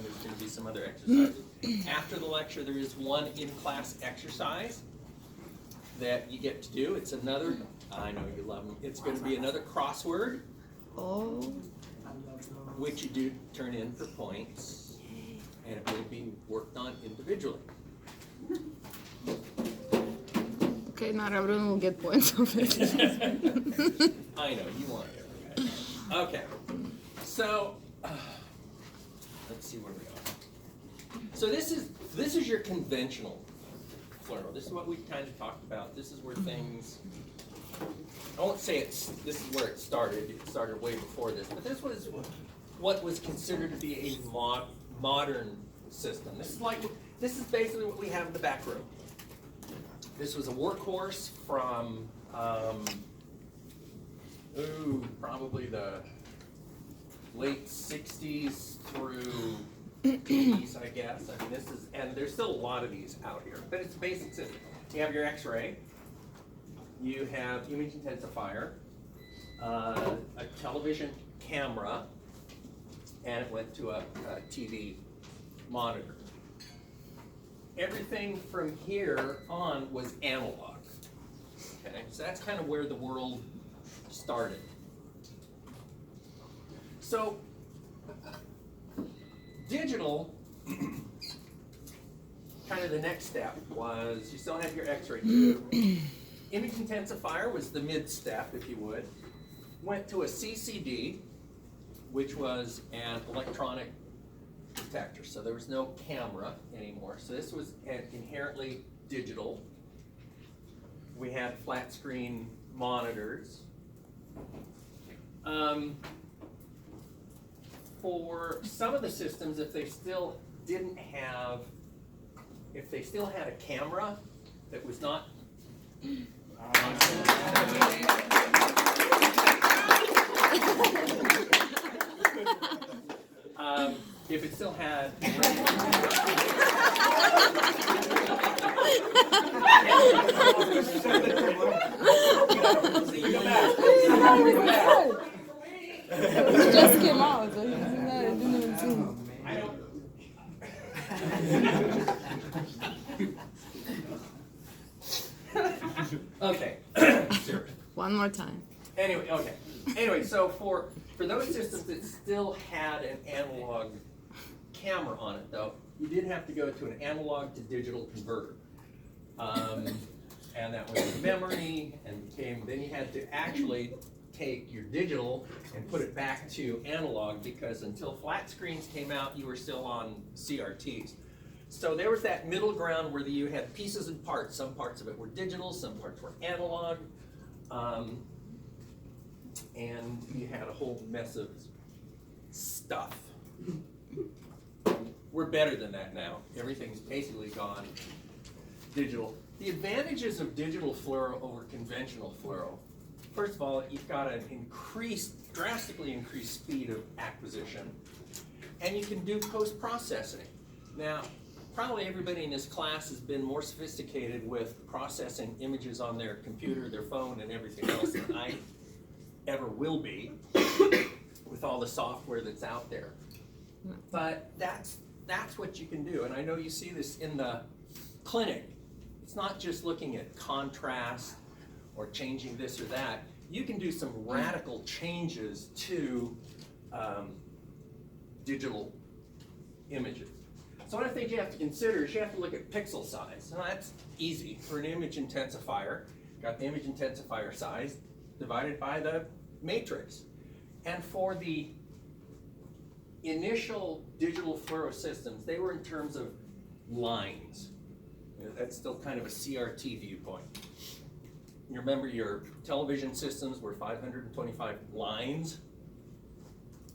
then there's going to be some other exercises. After the lecture, there is one in-class exercise that you get to do. It's another, I know you love them, it's going to be another crossword, which you do turn in for points, and it will be worked on individually. Okay, not everyone will get points of it. I know, you want it. Okay, so let's see where we are. So this is your conventional plural. This is what we kind of talked about. This is where things, I won't say this is where it started. It started way before this, but this was what was considered to be a modern system. This is basically what we have in the back room. This was a workhorse from probably the late 60s through 80s, I guess. I mean, and there's still a lot of these out here, but it's a basic system. You have your X-ray, you have image intensifier, a television camera, and it went to a TV monitor. Everything from here on was analog. Okay, so that's kind of where the world started. So, digital, kind of the next step was, you still have your X-ray. Image intensifier was the mid-step, if you would. Went to a CCD, which was an electronic detector. So there was no camera anymore. So this was inherently digital. We had flat screen monitors. For some of the systems, if they still had a camera that was not if it still had It just came out. I didn't even see. Okay. One more time. Anyway, so for those systems that still had an analog camera on it, though, you did have to go to an analog to digital converter. And that was memory, and then you had to actually take your digital and put it back to analog, because until flat screens came out, you were still on CRTs. So there was that middle ground where you had pieces and parts. Some parts of it were digital, some parts were analog, and you had a whole mess of stuff. We're better than that now. Everything's basically gone digital. The advantages of digital fluoro over conventional fluoro. First of all, you've got an drastically increased speed of acquisition, and you can do post-processing. Now, probably everybody in this class has been more sophisticated with processing images on their computer, their phone, and everything else than I ever will be with all the software that's out there. But that's what you can do, and I know you see this in the clinic. It's not just looking at contrast or changing this or that. You can do some radical changes to digital images. So what I think you have to consider is you have to look at pixel size. Now that's easy. For an image intensifier, got the image intensifier size divided by the matrix. And for the initial digital fluoro systems, they were in terms of lines. That's still kind of a CRT viewpoint. You remember your television systems were 525 lines.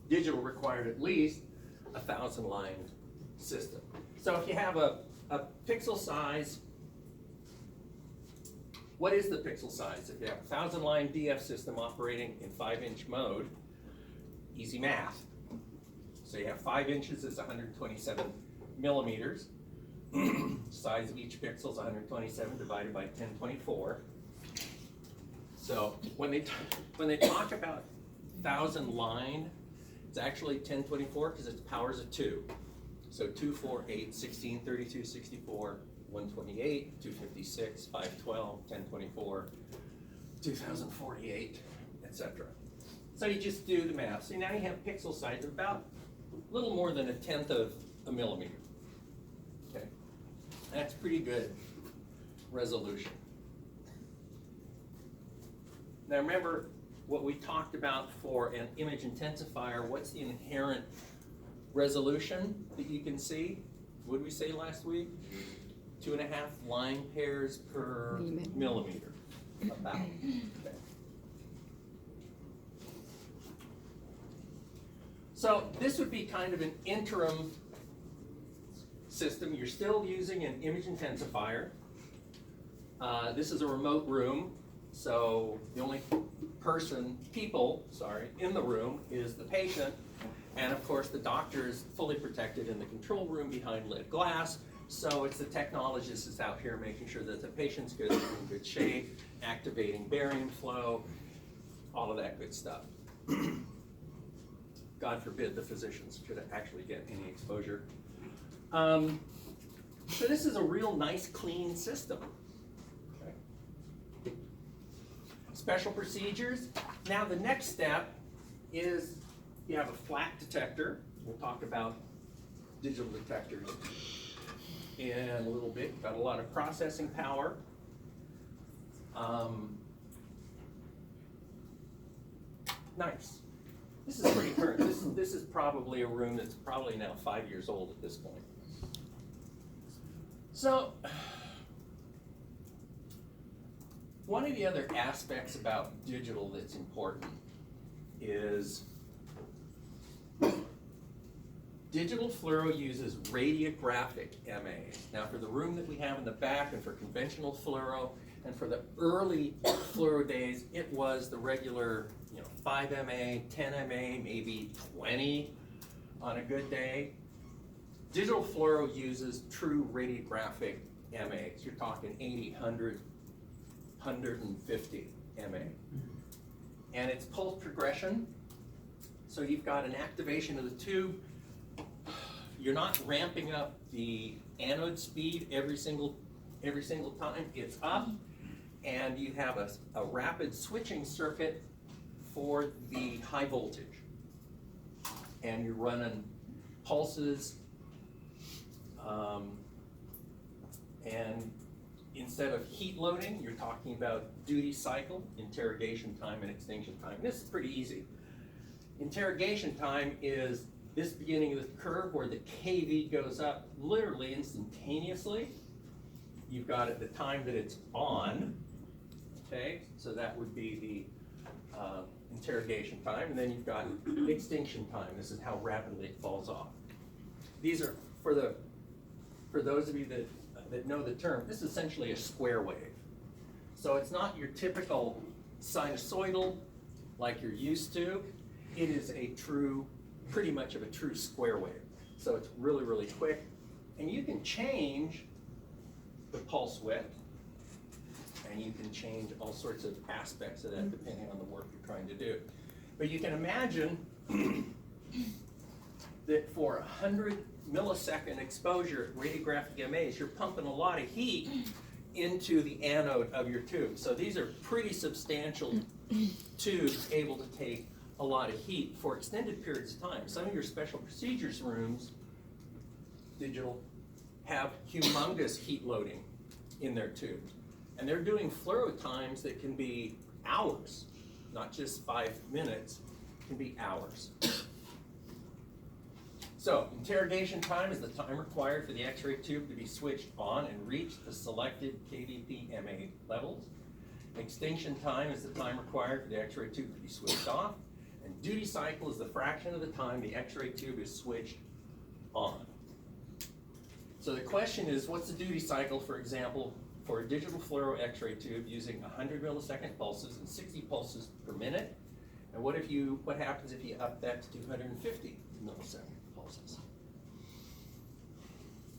Digital required at least 1,000 line system. So if you have a pixel size, what is the pixel size? If you have a 1,000 line DF system operating in 5-inch mode, easy math. So you have 5 inches is 127 millimeters. Size of each pixel is 127 divided by 1024. So when they talk about 1,000 line, it's actually 1024 because it's powers of 2. So 2, 4, 8, 16, 32, 64, 128, 256, 512, 1024, 2048, etc. So you just do the math. So now you have pixel size of about a little more than 1/10 of a millimeter. Okay, that's pretty good resolution. Now remember what we talked about for an image intensifier. What's the inherent resolution that you can see? What did we say last week? 2.5 line pairs per millimeter, about. Okay. So this would be kind of an interim system. You're still using an image intensifier. This is a remote room, so the only people in the room is the patient, and of course the doctor is fully protected in the control room behind lit glass. So it's the technologist that's out here making sure that the patient's good, in good shape, activating barium flow, all of that good stuff. God forbid the physicians should actually get any exposure. So this is a real nice, clean system. Okay. Special procedures. Now the next step is you have a flat detector. We'll talk about digital detectors in a little bit. Got a lot of processing power. Nice. This is pretty current. This is probably a room that's probably now 5 years old at this point. So, one of the other aspects about digital that's important is digital fluoro uses radiographic MAs. Now for the room that we have in the back and for conventional fluoro, and for the early fluoro days, it was the regular 5 MA, 10 MA, maybe 20 on a good day. Digital fluoro uses true radiographic MAs. You're talking 80, 100, 150 MA. And it's pulse progression. So you've got an activation of the tube. You're not ramping up the anode speed every single time. It's up, and you have a rapid switching circuit for the high voltage. And you're running pulses, and instead of heat loading, you're talking about duty cycle, interrogation time, and extinction time. This is pretty easy. Interrogation time is this beginning of the curve where the KV goes up literally instantaneously. You've got at the time that it's on, okay? So that would be the interrogation time, and then you've got extinction time. This is how rapidly it falls off. These are, for those of you that know the term, this is essentially a square wave. So it's not your typical sinusoidal like you're used to. It is a pretty much of a true square wave. So it's really, really quick. And you can change the pulse width, and you can change all sorts of aspects of that depending on the work you're trying to do. But you can imagine that for 100 millisecond exposure at radiographic MAs, you're pumping a lot of heat into the anode of your tube. So these are pretty substantial tubes able to take a lot of heat for extended periods of time. Some of your special procedures rooms, digital, have humongous heat loading in their tubes. And they're doing fluoro times that can be hours, not just 5 minutes, can be hours. So, interrogation time is the time required for the X-ray tube to be switched on and reach the selected KVP MA levels. Extinction time is the time required for the X-ray tube to be switched off. And duty cycle is the fraction of the time the X-ray tube is switched on. So the question is, what's the duty cycle, for example, for a digital fluoro X-ray tube using 100 millisecond pulses and 60 pulses per minute? And what happens if you up that to 250 millisecond pulses?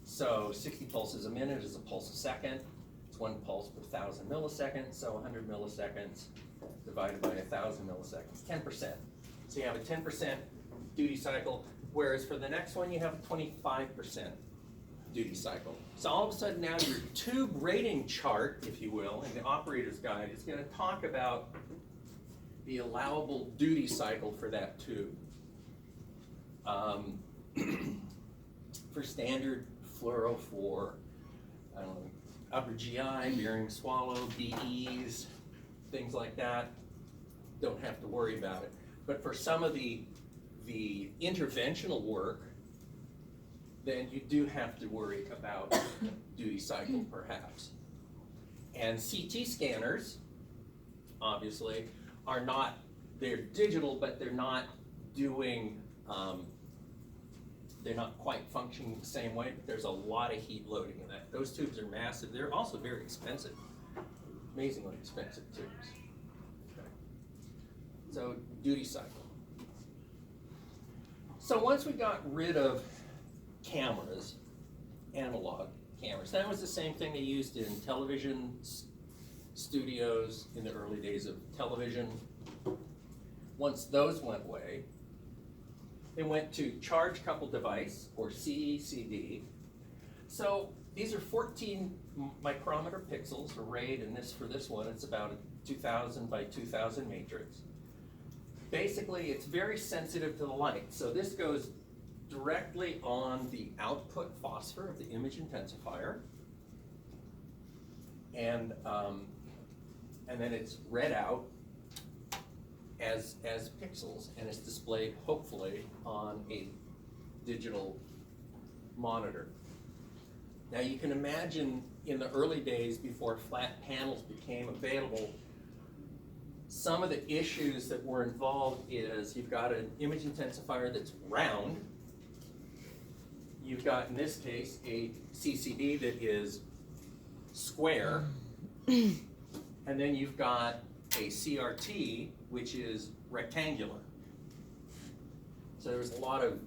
So 60 pulses a minute is a pulse a second. It's 1 pulse per 1,000 milliseconds. So 100 milliseconds divided by 1,000 milliseconds, 10%. So you have a 10% duty cycle. Whereas for the next one, you have a 25% duty cycle. So all of a sudden now your tube rating chart, if you will, in the operator's guide is going to talk about the allowable duty cycle for that tube. For standard fluoro for, I don't know, upper GI, Bering swallow, BEs, things like that, don't have to worry about it. But for some of the interventional work, then you do have to worry about duty cycle perhaps. And CT scanners, obviously, are not, they're digital, but they're not doing, they're not quite functioning the same way. There's a lot of heat loading in that. Those tubes are massive. They're also very expensive, amazingly expensive tubes. Okay. So duty cycle. So once we got rid of cameras, analog cameras, that was the same thing they used in television studios in the early days of television. Once those went away, they went to charge coupled device, or CECD. So these are 14 micrometer pixels arrayed in this, for this one, it's about a 2000 by 2000 matrix. Basically, it's very sensitive to the light. So this goes directly on the output phosphor of the image intensifier. And then it's read out as pixels, and it's displayed hopefully on a digital monitor. Now you can imagine in the early days before flat panels became available, some of the issues that were involved is you've got an image intensifier that's round. You've got, in this case, a CCD that is square. And then you've got a CRT, which is rectangular. So there's a lot of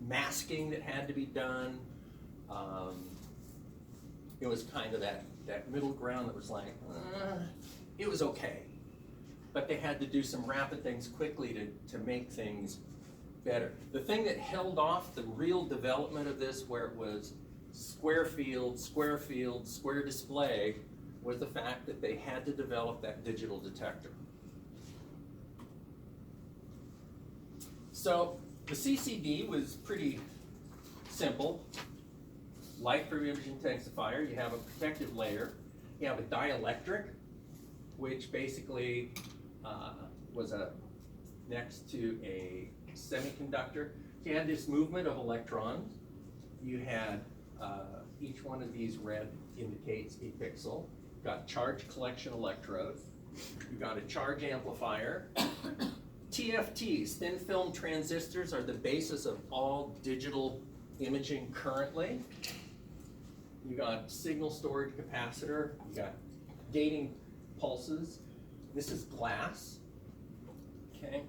masking that had to be done. It was kind of that middle ground that was like, it was okay. But they had to do some rapid things quickly to make things better. The thing that held off the real development of this, where it was square field, square display, was the fact that they had to develop that digital detector. So the CCD was pretty simple. Light for image intensifier, you have a protective layer, you have a dielectric, which basically was next to a semiconductor. You had this movement of electrons. You had each one of these red indicates a pixel. Got charge collection electrodes. You got a charge amplifier. TFTs, thin film transistors, are the basis of all digital imaging currently. You got signal storage capacitor. You got gating pulses. This is glass. Okay.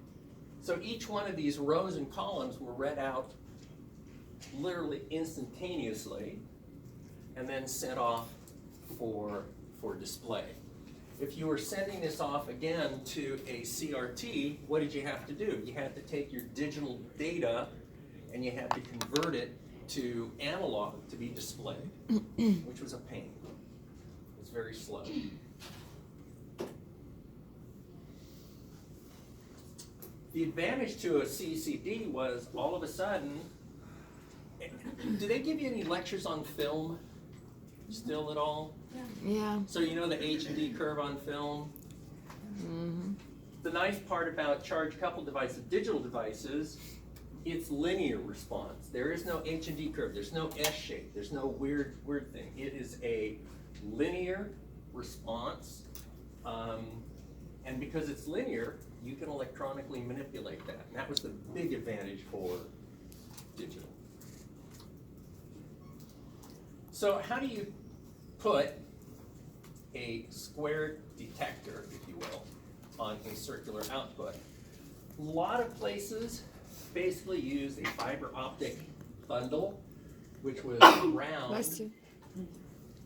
So each one of these rows and columns were read out literally instantaneously and then sent off for display. If you were sending this off again to a CRT, what did you have to do? You had to take your digital data and you had to convert it to analog to be displayed, which was a pain. It was very slow. The advantage to a CCD was all of a sudden, do they give you any lectures on film still at all? Yeah. So you know the H&D curve on film? Mm-hmm. The nice part about charge coupled devices, digital devices, it's linear response. There is no H&D curve, there's no S shape, there's no weird thing. It is a linear response, and because it's linear, you can electronically manipulate that. And that was the big advantage for digital. So how do you put a square detector, if you will, on a circular output? A lot of places basically use a fiber optic bundle, which was round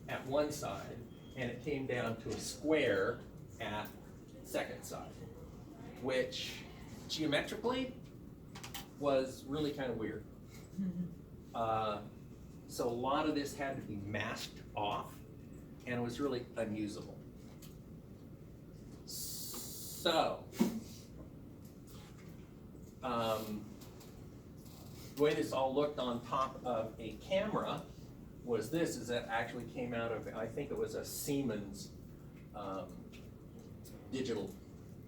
at one side, and it came down to a square at second side, which geometrically was really kind of weird. So a lot of this had to be masked off, and it was really unusable. So, the way this all looked on top of a camera was this, is that actually came out of, I think it was a Siemens digital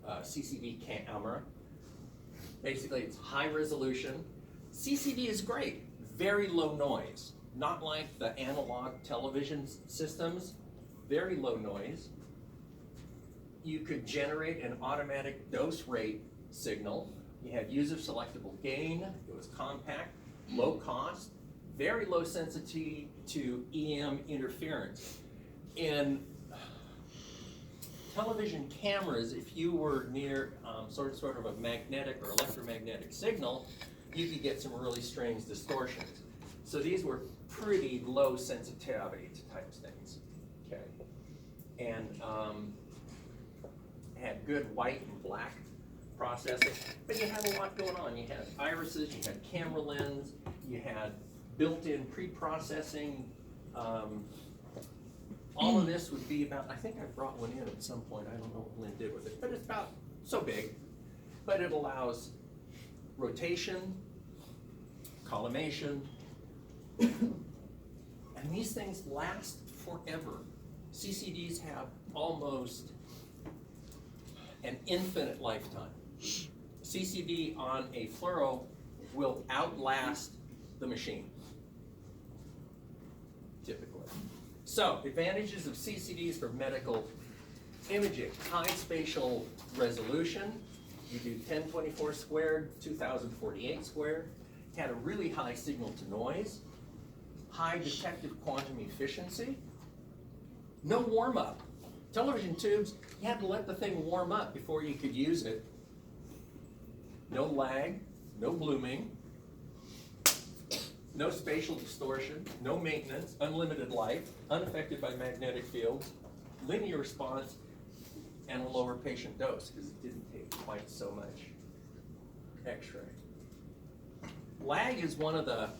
CCD camera. Basically, it's high resolution. CCD is great, very low noise, not like the analog television systems, very low noise. You could generate an automatic dose rate signal. You had user selectable gain, it was compact, low cost, very low sensitivity to EM interference. In television cameras, if you were near sort of a magnetic or electromagnetic signal, you could get some really strange distortions. So these were pretty low sensitivity type things, okay? And had good white and black processing, but you had a lot going on. You had irises, you had camera lens, you had built-in pre-processing. All of this would be about, I think I brought one in at some point, I don't know what Lynn did with it, but it's about so big. But it allows rotation, collimation, and these things last forever. CCDs have almost an infinite lifetime. CCD on a fluoro will outlast the machine, typically. So, advantages of CCDs for medical imaging: high spatial resolution. You do 1024 squared, 2048 squared. Had a really high signal to noise. High detective quantum efficiency. No warm up. Television tubes, you had to let the thing warm up before you could use it. No lag, no blooming, no spatial distortion, no maintenance, unlimited life, unaffected by magnetic fields, linear response, and a lower patient dose because it didn't take quite so much X-ray. Lag is one of the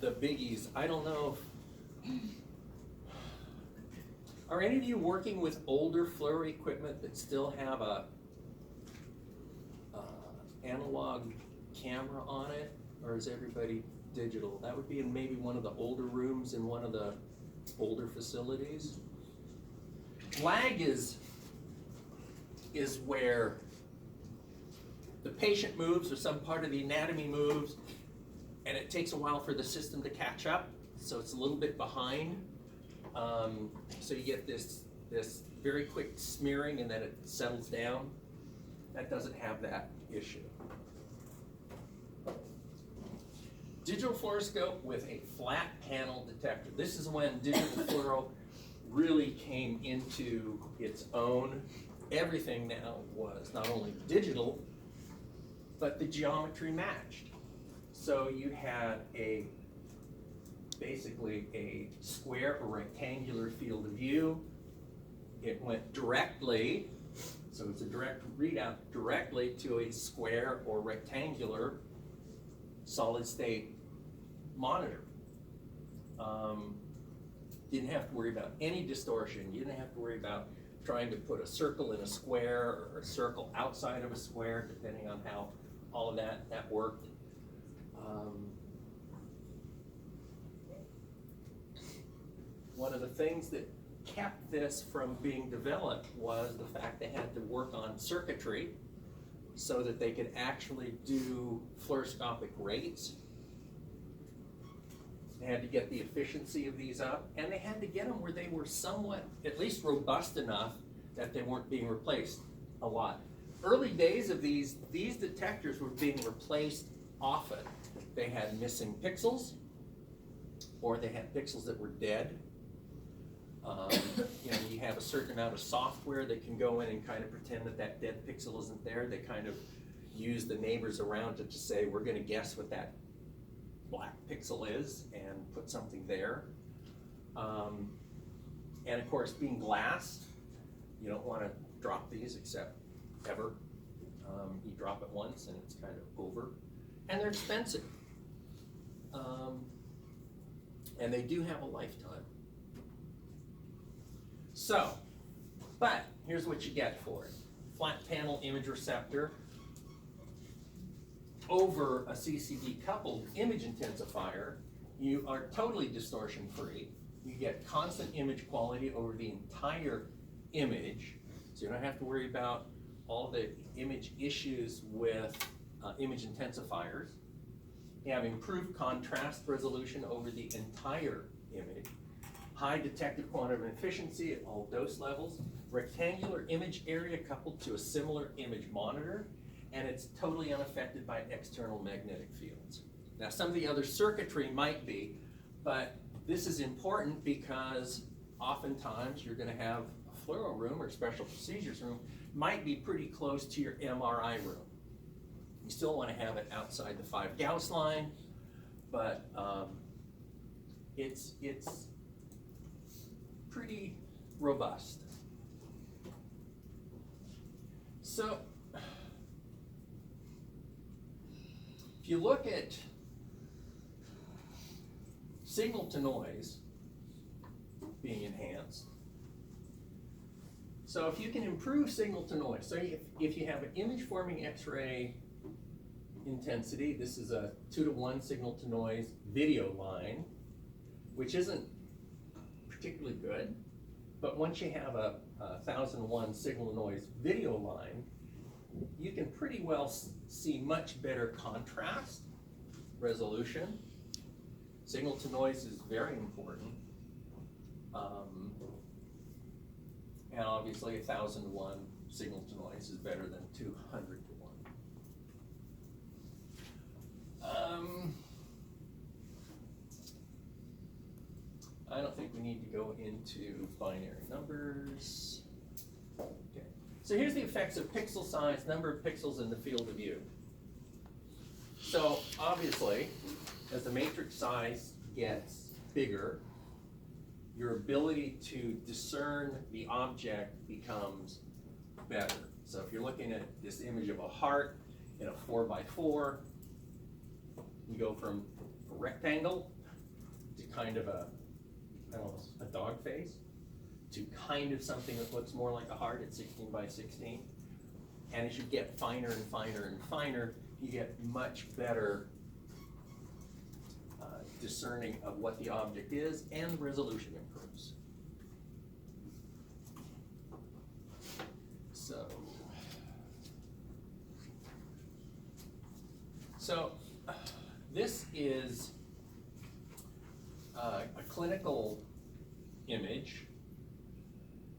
biggies. I don't know if, are any of you working with older fluoro equipment that still have a analog camera on it, or is everybody digital? That would be in maybe one of the older rooms in one of the older facilities. Lag is where the patient moves or some part of the anatomy moves, and it takes a while for the system to catch up, so it's a little bit behind. So you get this very quick smearing and then it settles down. That doesn't have that issue. Digital fluoroscope with a flat panel detector. This is when digital fluoro really came into its own. Everything now was not only digital, but the geometry matched. So you had basically a square or rectangular field of view. It went directly, so it's a direct readout, directly to a square or rectangular solid state monitor. Didn't have to worry about any distortion. You didn't have to worry about trying to put a circle in a square or a circle outside of a square, depending on how all of that worked. One of the things that kept this from being developed was the fact they had to work on circuitry so that they could actually do fluoroscopic rates. They had to get the efficiency of these up, and they had to get them where they were somewhat, at least robust enough that they weren't being replaced a lot. Early days of these detectors were being replaced often. They had missing pixels, or they had pixels that were dead. You have a certain amount of software that can go in and kind of pretend that dead pixel isn't there. They kind of use the neighbors around it to say, we're going to guess what that black pixel is and put something there. And of course, being glass, you don't want to drop these except ever. You drop it once and it's kind of over. and they're expensive. And they do have a lifetime. So, but here's what you get for it. Flat panel image receptor over a CCD coupled image intensifier, you are totally distortion free. You get constant image quality over the entire image, so you don't have to worry about all the image issues with image intensifiers. You have improved contrast resolution over the entire image, high detected quantum efficiency at all dose levels, rectangular image area coupled to a similar image monitor, and it's totally unaffected by external magnetic fields. Now, some of the other circuitry might be, but this is important because oftentimes you're gonna have a fluoro room or special procedures room might be pretty close to your MRI room. You still wanna have it outside the 5 Gauss line, but it's pretty robust. So, if you look at signal to noise being enhanced, so if you can improve signal to noise, so if you have an image forming X-ray intensity, this is a 2-to-1 signal to noise video line, which isn't particularly good, but once you have a 1001 signal to noise video line, you can pretty well see much better contrast, resolution. Signal to noise is very important. And obviously 1001 signal to noise is better than 200 to 1. I don't think we need to go into binary numbers. Okay. So here's the effects of pixel size, number of pixels in the field of view. So obviously, as the matrix size gets bigger, your ability to discern the object becomes better. So if you're looking at this image of a heart in a 4x4, you go from a rectangle to kind of a, I don't know, a dog face, to kind of something that looks more like a heart at 16x16. And as you get finer and finer and finer, you get much better discerning of what the object is, and resolution improves. So this is a clinical image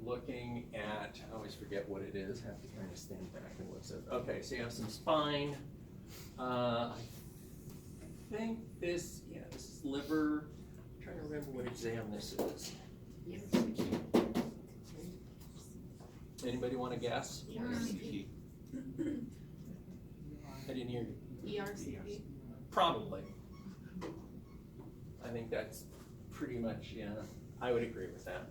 looking at, I always forget what it is, have to kind of stand back and look at. Okay, so you have some spine. I think this, yeah, this is liver. I'm trying to remember what exam this is. Anybody want to guess? ERCP. I didn't hear you. ERCP. Probably. I think that's pretty much, yeah, I would agree with that.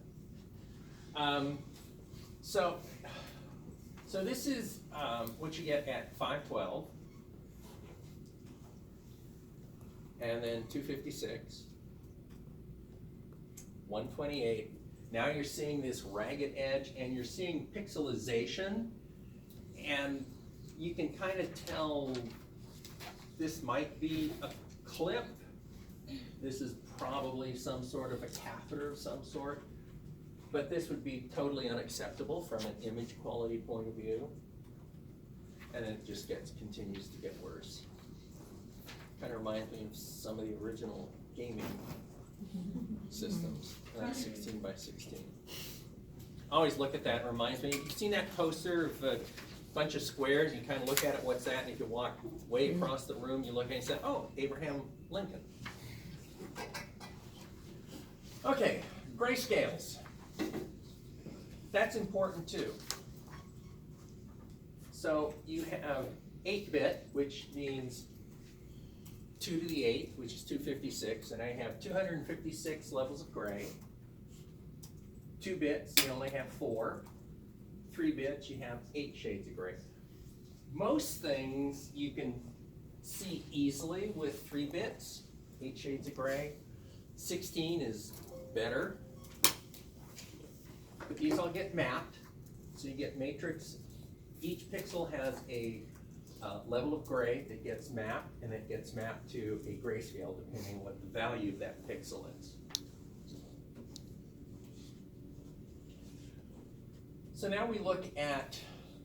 So this is what you get at 512, and then 256, 128. Now you're seeing this ragged edge, and you're seeing pixelization, and you can kind of tell this might be a clip. This is probably some sort of a catheter of some sort, but this would be totally unacceptable from an image quality point of view. And it just continues to get worse. Kind of reminds me of some of the original gaming systems, 16x16. I always look at that, it reminds me, you've seen that poster of a bunch of squares, you kind of look at it, what's that, and if you walk way across the room, you look at it and say, oh, Abraham Lincoln. Okay, grayscales. That's important too. So you have 8-bit, which means 2 to the 8th, which is 256, and I have 256 levels of gray. 2 bits, you only have 4. 3 bits, you have 8 shades of gray. Most things you can see easily with 3 bits, 8 shades of gray. 16 is better. But these all get mapped, so you get matrix. Each pixel has a level of gray that gets mapped, and it gets mapped to a grayscale depending on what the value of that pixel is. So now we look at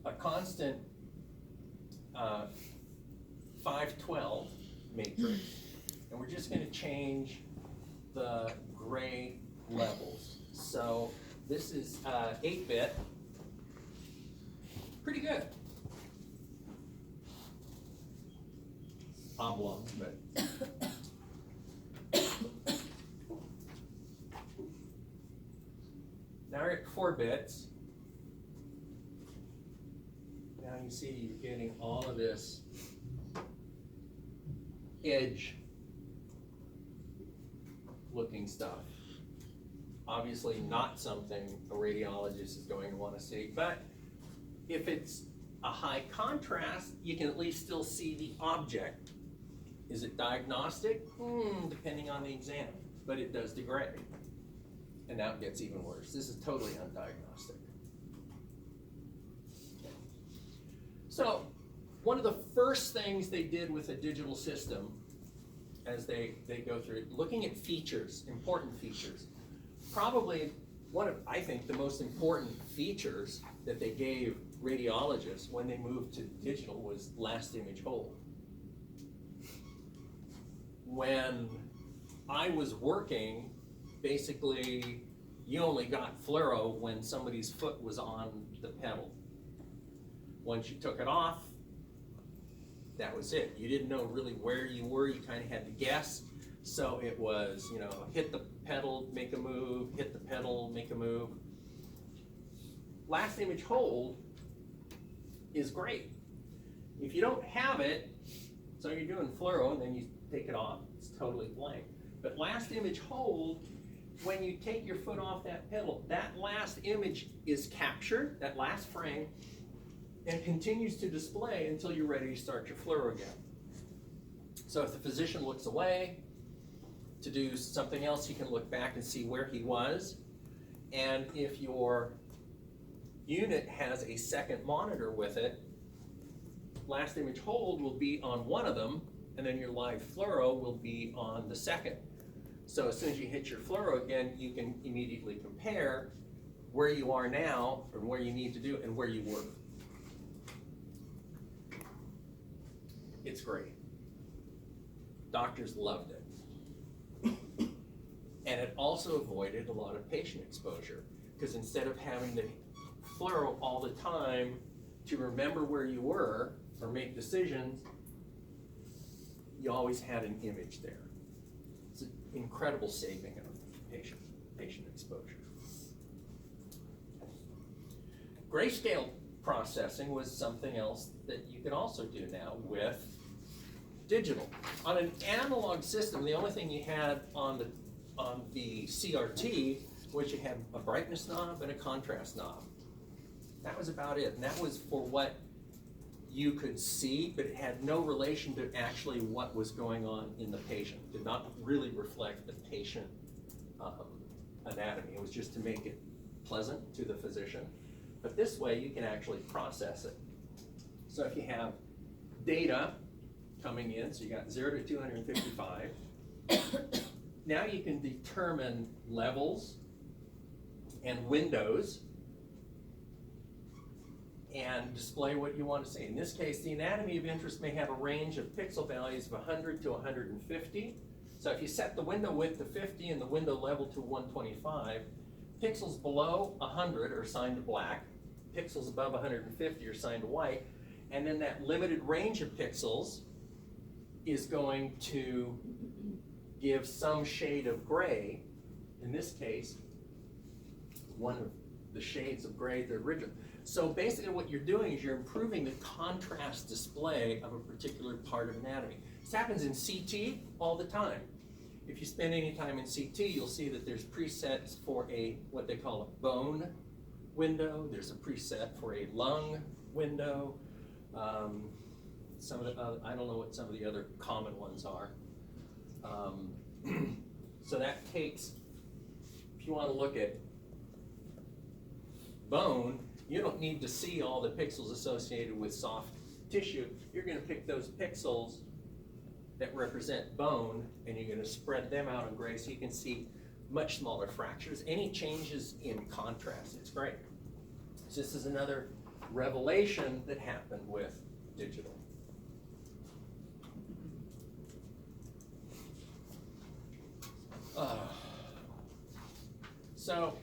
a constant 512 matrix, and we're just going to change the gray levels. So this is 8-bit, pretty good. Oblong, but. Now we're at 4 bits. Now you see you're getting all of this edge looking stuff. Obviously not something a radiologist is going to want to see, but if it's a high contrast, you can at least still see the object. Is it diagnostic? Depending on the exam, but it does degrade. And now it gets even worse. This is totally undiagnostic. So, one of the first things they did with a digital system as they go through it, looking at features, important features. Probably one of, I think, the most important features that they gave radiologists when they moved to digital was last image hold. When I was working, basically, you only got fluoro when somebody's foot was on the pedal. Once you took it off, that was it. You didn't know really where you were. You kind of had to guess. So it was, you know, hit the pedal, make a move, hit the pedal, make a move. Last image hold is great. If you don't have it, so you're doing fluoro and then you take it off, it's totally blank. But last image hold, when you take your foot off that pedal, that last image is captured, that last frame, and continues to display until you're ready to start your fluoro again. So if the physician looks away to do something else, he can look back and see where he was. And if your unit has a second monitor with it, last image hold will be on one of them, and then your live fluoro will be on the second. So as soon as you hit your fluoro again, you can immediately compare where you are now and where you need to do and where you were. It's great. Doctors loved it. And it also avoided a lot of patient exposure, because instead of having to fluoro all the time to remember where you were or make decisions, you always had an image there. It's an incredible saving of patient exposure. Grayscale processing was something else that you can also do now with digital. On an analog system, the only thing you had on the CRT was you had a brightness knob and a contrast knob. That was about it, and that was for what you could see, but it had no relation to actually what was going on in the patient. It did not really reflect the patient anatomy. It was just to make it pleasant to the physician. But this way you can actually process it. So if you have data coming in, so you got 0 to 255, now you can determine levels and windows and display what you want to see. In this case, the anatomy of interest may have a range of pixel values of 100 to 150. So if you set the window width to 50 and the window level to 125, pixels below 100 are assigned to black, pixels above 150 are assigned to white, and then that limited range of pixels is going to give some shade of gray. In this case, one of the shades of gray, the original. So basically what you're doing is you're improving the contrast display of a particular part of anatomy. This happens in CT all the time. If you spend any time in CT, you'll see that there's presets for what they call a bone window. There's a preset for a lung window. some of the other, I don't know what some of the other common ones are. So that takes, if you want to look at bone, you don't need to see all the pixels associated with soft tissue. You're going to pick those pixels that represent bone, and you're going to spread them out on gray so you can see much smaller fractures. Any changes in contrast, it's great. So this is another revelation that happened with digital. So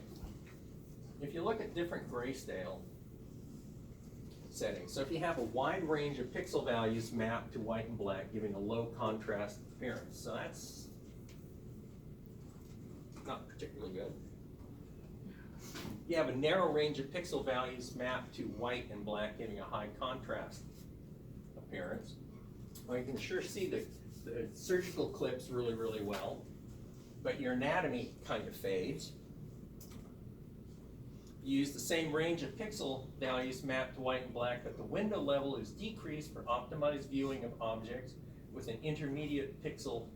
if you look at different grayscale settings, so if you have a wide range of pixel values mapped to white and black, giving a low contrast appearance, so that's not particularly good. You have a narrow range of pixel values mapped to white and black, giving a high contrast appearance. Well, you can sure see the surgical clips really, really well, but your anatomy kind of fades. You use the same range of pixel values mapped to white and black, but the window level is decreased for optimized viewing of objects with an intermediate pixel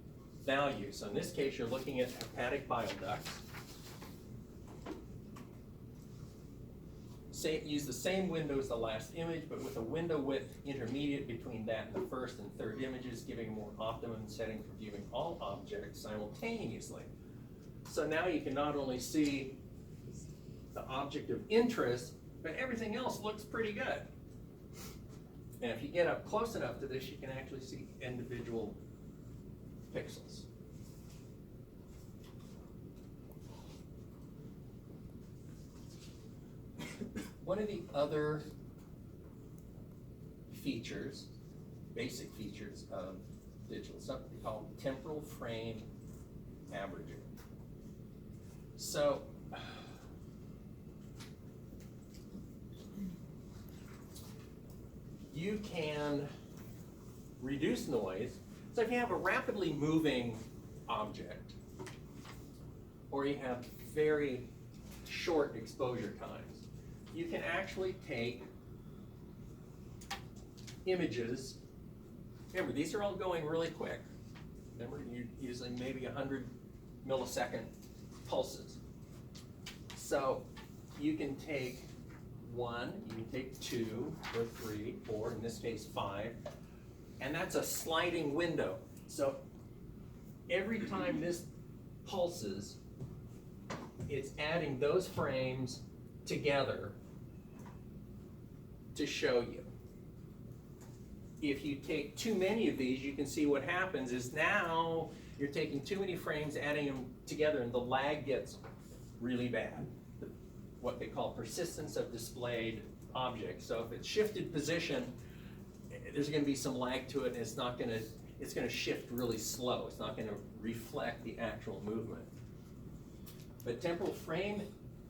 value. So in this case, you're looking at hepatic bile ducts. Use the same window as the last image, but with a window width intermediate between that and the first and third images, giving a more optimum setting for viewing all objects simultaneously. So now you can not only see the object of interest, but everything else looks pretty good. And if you get up close enough to this, you can actually see individual pixels. One of the other features, basic features of digital, is something called temporal frame averaging. So you can reduce noise. So if you have a rapidly moving object, or you have very short exposure times, you can actually take images. Remember, these are all going really quick. Remember, you're using maybe 100 millisecond pulses. So you can take 1, you can take 2 or 3, 4, in this case 5, and that's a sliding window. So every time this pulses, it's adding those frames together to show you. If you take too many of these, you can see what happens is now you're taking too many frames, adding them together, and the lag gets really bad. What they call persistence of displayed objects. So if it's shifted position, there's going to be some lag to it, and it's going to shift really slow. It's not going to reflect the actual movement. But temporal frame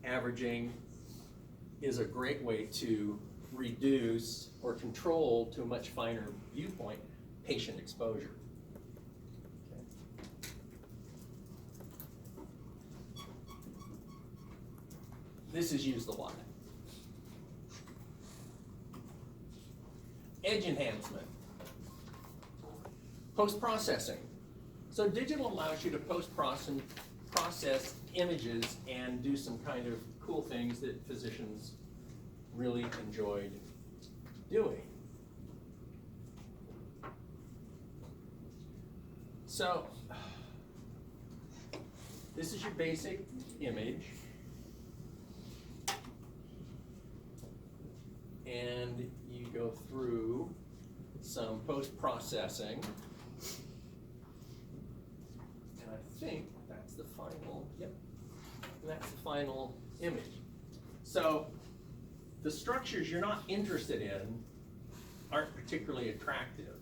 averaging is a great way to reduce or control to a much finer viewpoint patient exposure. Okay. This is used a lot. Edge enhancement. Post-processing. So digital allows you to process images and do some kind of cool things that physicians really enjoyed doing. So this is your basic image. And you go through some post-processing. And I think that's the final, yep, and that's the final image. So the structures you're not interested in aren't particularly attractive,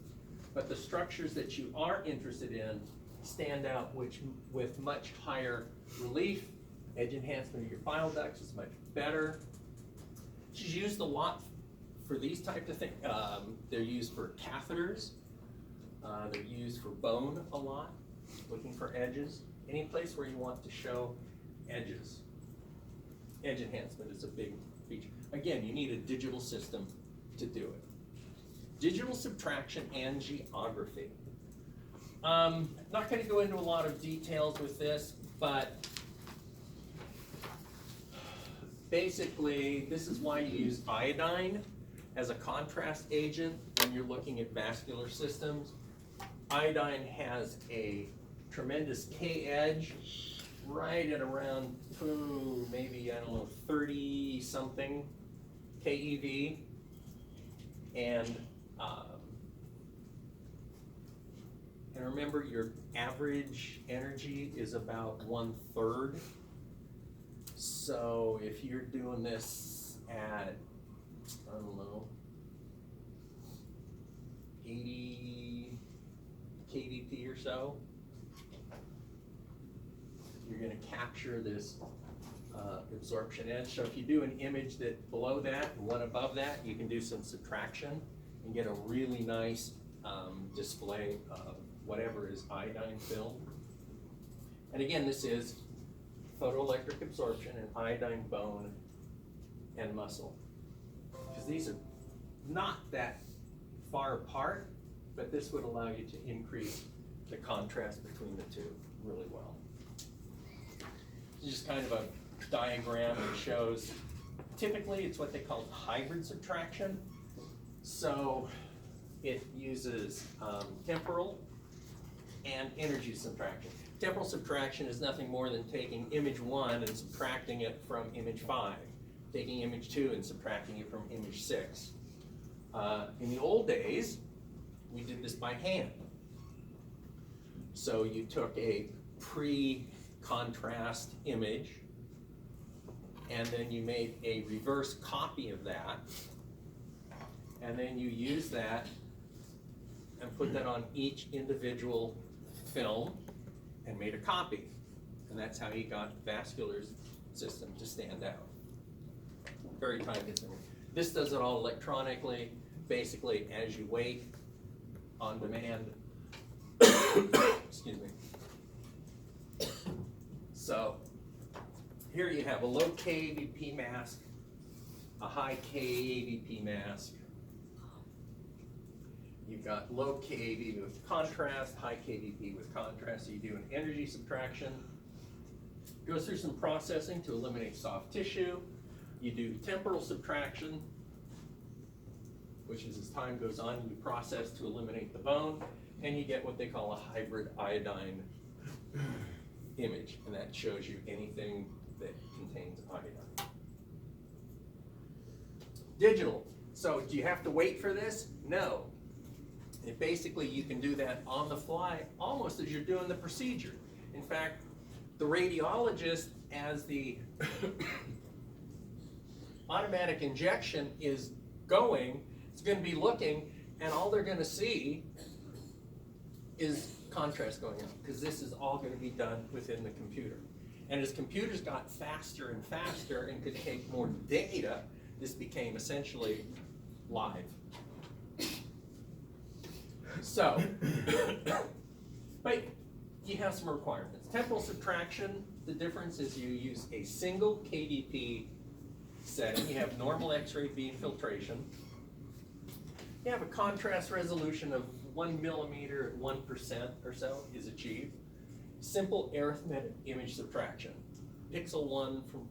but the structures that you are interested in stand out with much higher relief. Edge enhancement of your bile ducts is much better. She's used a lot for these types of things. They're used for catheters. They're used for bone a lot, looking for edges. Any place where you want to show edges. Edge enhancement is a big feature. Again, you need a digital system to do it. digital subtraction and geography. Not going to go into a lot of details with this, but basically, this is why you use iodine as a contrast agent when you're looking at vascular systems. Iodine has a tremendous K-edge right at around, maybe, I don't know, 30 something keV. And remember, your average energy is about 1/3. So if you're doing this at, I don't know, 80 kVp or so, you're going to capture this absorption edge. So if you do an image that below that and one above that, you can do some subtraction and get a really nice display of whatever is iodine film. And again, this is photoelectric absorption in iodine bone and muscle. Because these are not that far apart, but this would allow you to increase the contrast between the two really well. It's just kind of a diagram that shows, typically it's what they call hybrid subtraction. So it uses temporal and energy subtraction. Temporal subtraction is nothing more than taking image 1 and subtracting it from image 5, taking image 2 and subtracting it from image 6. In the old days, we did this by hand. So you took a pre-contrast image, and then you made a reverse copy of that, and then you use that and put that on each individual film and made a copy. And that's how you got the vascular system to stand out. Very time consuming. This does it all electronically, basically as you wait, on demand. Excuse me. So here you have a low kVp mask, a high kVp mask. You've got low kV with contrast, high kVp with contrast. So you do an energy subtraction. Goes through some processing to eliminate soft tissue. You do temporal subtraction, which is as time goes on, you process to eliminate the bone, and you get what they call a hybrid iodine image, and that shows you anything that contains iodine. Digital. So do you have to wait for this? No. And basically, you can do that on the fly, almost as you're doing the procedure. In fact, the radiologist, as the automatic injection is going, is going to be looking, and all they're going to see is contrast going up, because this is all going to be done within the computer. And as computers got faster and faster and could take more data, this became essentially live. So, but you have some requirements. Temporal subtraction, the difference is you use a single kVp setting. You have normal X-ray beam filtration. You have a contrast resolution of 1 millimeter at 1% or so is achieved. Simple arithmetic image subtraction. Pixel 1 from